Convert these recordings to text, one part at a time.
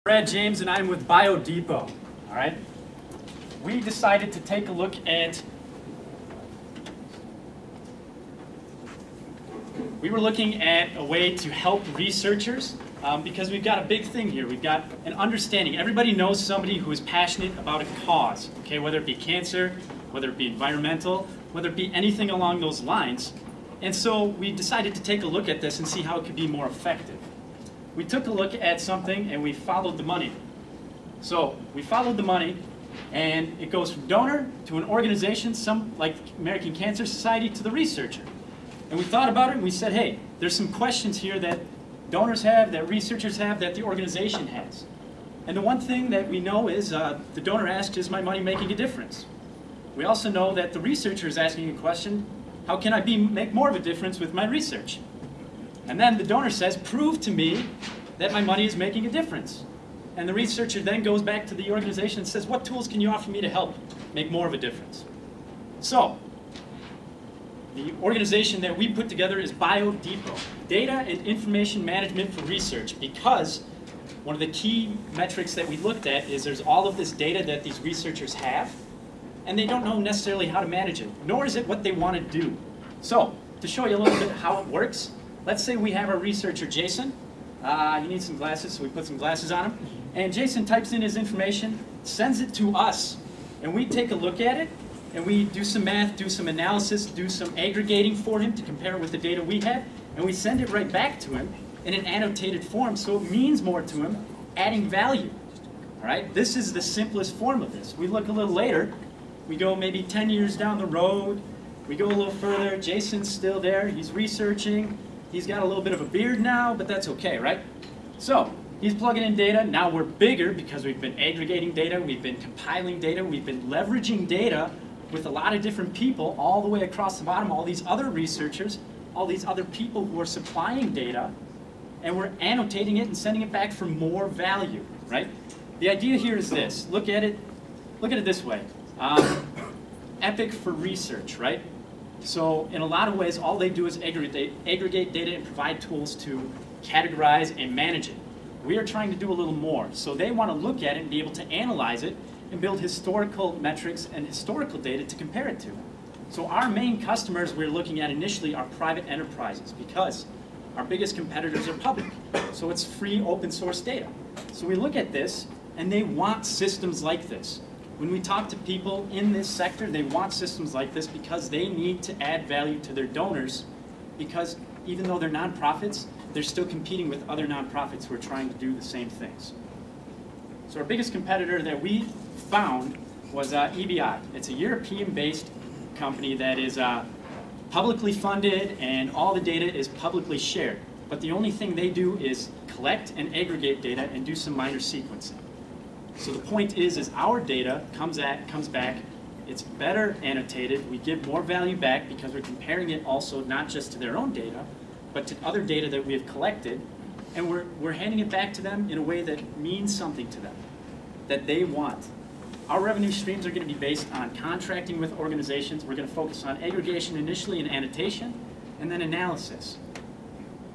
Brad James, and I'm with BioDepot. All right. We decided to take a look at. We were looking at a way to help researchers because we've got a big thing here. We've got an understanding. Everybody knows somebody who is passionate about a cause. Okay, whether it be cancer, whether it be environmental, whether it be anything along those lines. And so we decided to take a look at this and see how it could be more effective. We took a look at something and we followed the money. So we followed the money, and it goes from donor to an organization, some like American Cancer Society, to the researcher. And we thought about it and we said, hey, there's some questions here that donors have, that researchers have, that the organization has. And the one thing that we know is the donor asks, is my money making a difference? We also know that the researcher is asking a question, how can I make more of a difference with my research? And then the donor says, prove to me that my money is making a difference. And the researcher then goes back to the organization and says, what tools can you offer me to help make more of a difference? So, the organization that we put together is BioDepot, Data and Information Management for Research, because one of the key metrics that we looked at is there's all of this data that these researchers have, and they don't know necessarily how to manage it, nor is it what they want to do. So, to show you a little bit how it works, let's say we have our researcher, Jason. He needs some glasses, so we put some glasses on him. And Jason types in his information, sends it to us, and we take a look at it, and we do some math, do some analysis, do some aggregating for him to compare it with the data we have, and we send it right back to him in an annotated form so it means more to him, adding value. All right? This is the simplest form of this. We look a little later, we go maybe 10 years down the road, we go a little further, Jason's still there, he's researching, he's got a little bit of a beard now, but that's okay, right? So, he's plugging in data, now we're bigger because we've been aggregating data, we've been compiling data, we've been leveraging data with a lot of different people all the way across the bottom, all these other researchers, all these other people who are supplying data, and we're annotating it and sending it back for more value, right? The idea here is this, look at it this way. Epic for research, right? So in a lot of ways, all they do is aggregate data and provide tools to categorize and manage it. We are trying to do a little more. So they want to look at it and be able to analyze it and build historical metrics and historical data to compare it to. So our main customers we're looking at initially are private enterprises because our biggest competitors are public. So it's free open source data. So we look at this and they want systems like this. When we talk to people in this sector, they want systems like this because they need to add value to their donors because even though they're nonprofits, they're still competing with other nonprofits who are trying to do the same things. So our biggest competitor that we found was EBI. It's a European-based company that is publicly funded and all the data is publicly shared. But the only thing they do is collect and aggregate data and do some minor sequencing. So the point is our data comes back, it's better annotated, we give more value back because we're comparing it also not just to their own data, but to other data that we have collected, and we're handing it back to them in a way that means something to them, that they want. Our revenue streams are going to be based on contracting with organizations. We're going to focus on aggregation initially and annotation, and then analysis.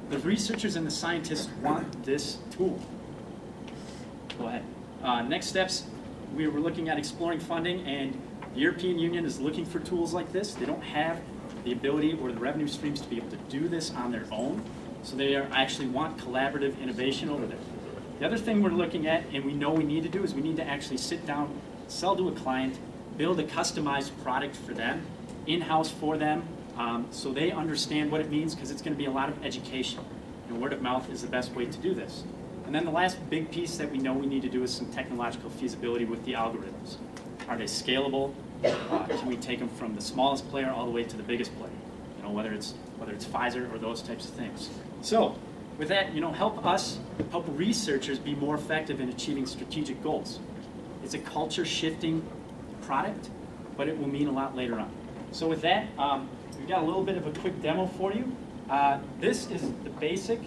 The researchers and the scientists want this tool. Go ahead. Next steps, we were looking at exploring funding, and the European Union is looking for tools like this. They don't have the ability or the revenue streams to be able to do this on their own, so they actually want collaborative innovation over there. The other thing we're looking at, and we know we need to do, is we need to actually sit down, sell to a client, build a customized product for them, in-house for them, so they understand what it means, because it's going to be a lot of education. And word of mouth is the best way to do this. And then the last big piece that we know we need to do is some technological feasibility with the algorithms. Are they scalable? Can we take them from the smallest player all the way to the biggest player? You know, whether it's Pfizer or those types of things. So, with that, help researchers be more effective in achieving strategic goals. It's a culture-shifting product, but it will mean a lot later on. So with that, we've got a little bit of a quick demo for you. This is the basic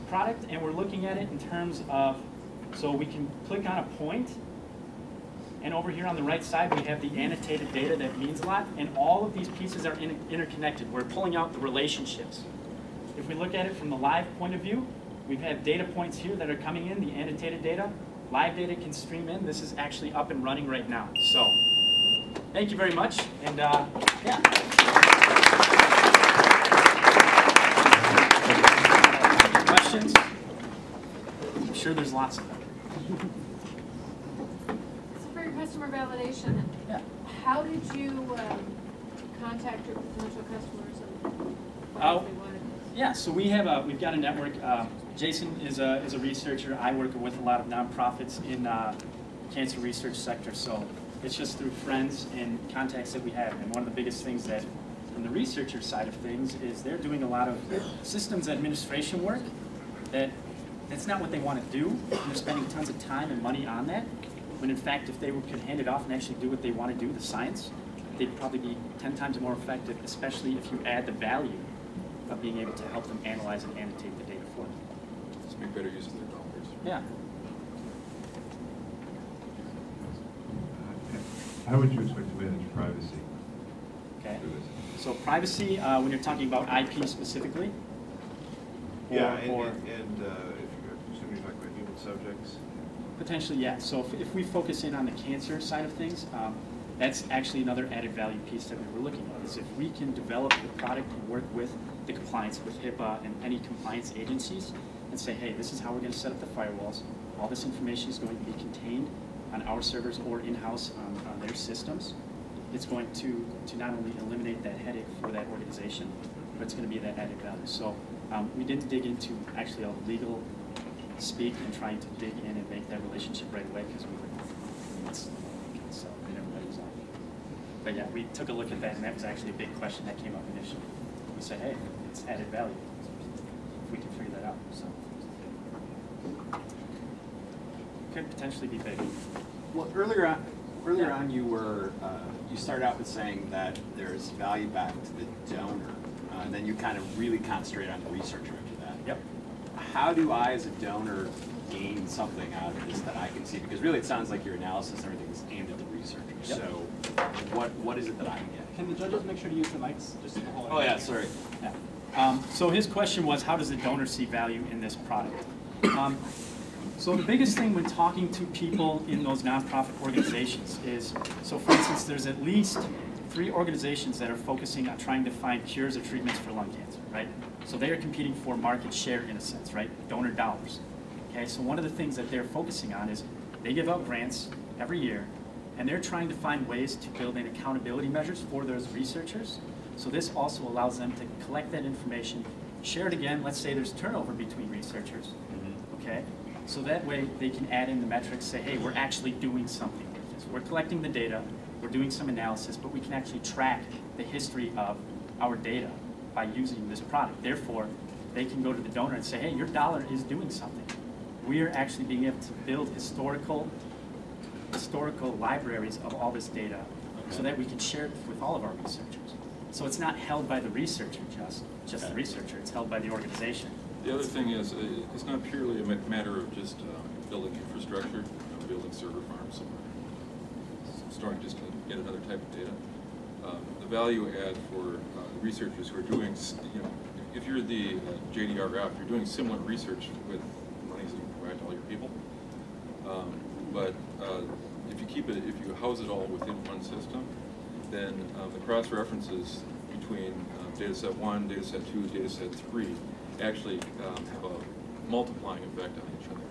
product, and we're looking at it in terms of, so we can click on a point, and over here on the right side we have the annotated data that means a lot, and all of these pieces are interconnected. We're pulling out the relationships. If we look at it from the live point of view, we have data points here that are coming in, the annotated data. Live data can stream in. This is actually up and running right now. So thank you very much. And yeah. Questions? I'm sure there's lots of them. So for your customer validation, Yeah. how did you contact your potential customers and what they wanted? Yeah, so we've got a network. Jason is a researcher. I work with a lot of nonprofits in the cancer research sector. So it's just through friends and contacts that we have. And one of the biggest things that, from the researcher side of things, is they're doing a lot of systems administration work that's not what they want to do. And they're spending tons of time and money on that. When in fact, if they could hand it off and actually do what they want to do, the science, they'd probably be 10 times more effective, especially if you add the value of being able to help them analyze and annotate the data for them. Just make better use of their dollars. Yeah. How would you expect to manage privacy? Okay. So privacy, when you're talking about IP specifically? Yeah, if you're assuming you're talking about human subjects. Potentially, yeah. So if we focus in on the cancer side of things, that's actually another added value piece that we were looking at, is if we can develop the product and work with the compliance, with HIPAA and any compliance agencies, and say, hey, this is how we're going to set up the firewalls. All this information is going to be contained on our servers or in-house on their systems. It's going to not only eliminate that headache for that organization, but it's going to be that added value. So we didn't dig into actually a legal speak and trying to dig in and make that relationship right away, because we were, so everybody was on. But yeah, we took a look at that, and that was actually a big question that came up initially. We said, hey, it's added value if we can figure that out. So could potentially be big. Well, earlier on, you started out with saying that there's value back to the donor, and then you kind of really concentrate on the researcher after that. Yep. How do I, as a donor, gain something out of this that I can see? Because really, it sounds like your analysis and everything is aimed at the researcher. Yep. So, what is it that I can get? Can the judges make sure to use the mics? Just to hold Oh yeah, sorry. Yeah. So his question was, how does the donor see value in this product? So the biggest thing when talking to people in those nonprofit organizations is, so for instance, there's at least 3 organizations that are focusing on trying to find cures or treatments for lung cancer, right? So they are competing for market share in a sense, right? Donor dollars. Okay, so one of the things that they're focusing on is they give out grants every year, and they're trying to find ways to build in accountability measures for those researchers. So this also allows them to collect that information, share it again. Let's say there's turnover between researchers, okay? So that way they can add in the metrics, say, hey, we're actually doing something with this. We're collecting the data, we're doing some analysis, but we can actually track the history of our data by using this product. Therefore, they can go to the donor and say, hey, your dollar is doing something. We are actually being able to build historical libraries of all this data so that we can share it with all of our researchers. So it's not held by the researcher, just the researcher, it's held by the organization. The other thing is, it's not purely a matter of just building infrastructure, building server farms, storing just to get another type of data. The value add for researchers who are doing, if you're the JDRF, you're doing similar research with the monies that you provide to all your people. But if you house it all within one system, then the cross-references between data set 1, data set 2, data set 3 actually have a multiplying effect on each other.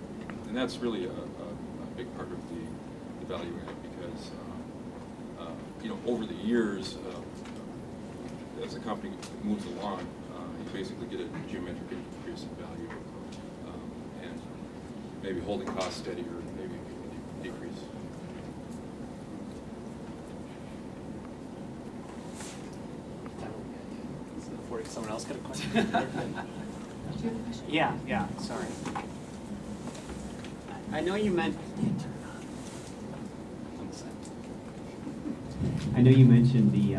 And that's really a big part of the value add, because over the years, as the company moves along, you basically get a geometric increase in value, and maybe holding costs steady or maybe decrease. Before someone else got a question. Yeah, sorry. I know you mentioned the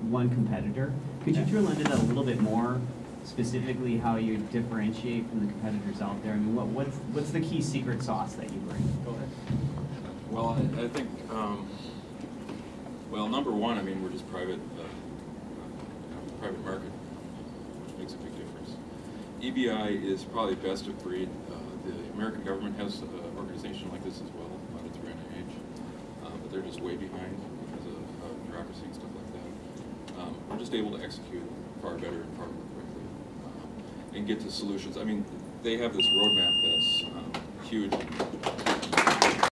one competitor. Could you drill into that a little bit more, specifically how you differentiate from the competitors out there? I mean, what's the key secret sauce that you bring? Go ahead. Well, I think, well, number one, I mean, we're just private market, which makes a big difference. EBI is probably best of breed. The American government has an organization like this as well, funded through NIH, but they're just way behind because of bureaucracy and stuff like that. We're just able to execute far better and far more quickly and get to solutions. I mean, they have this roadmap that's huge.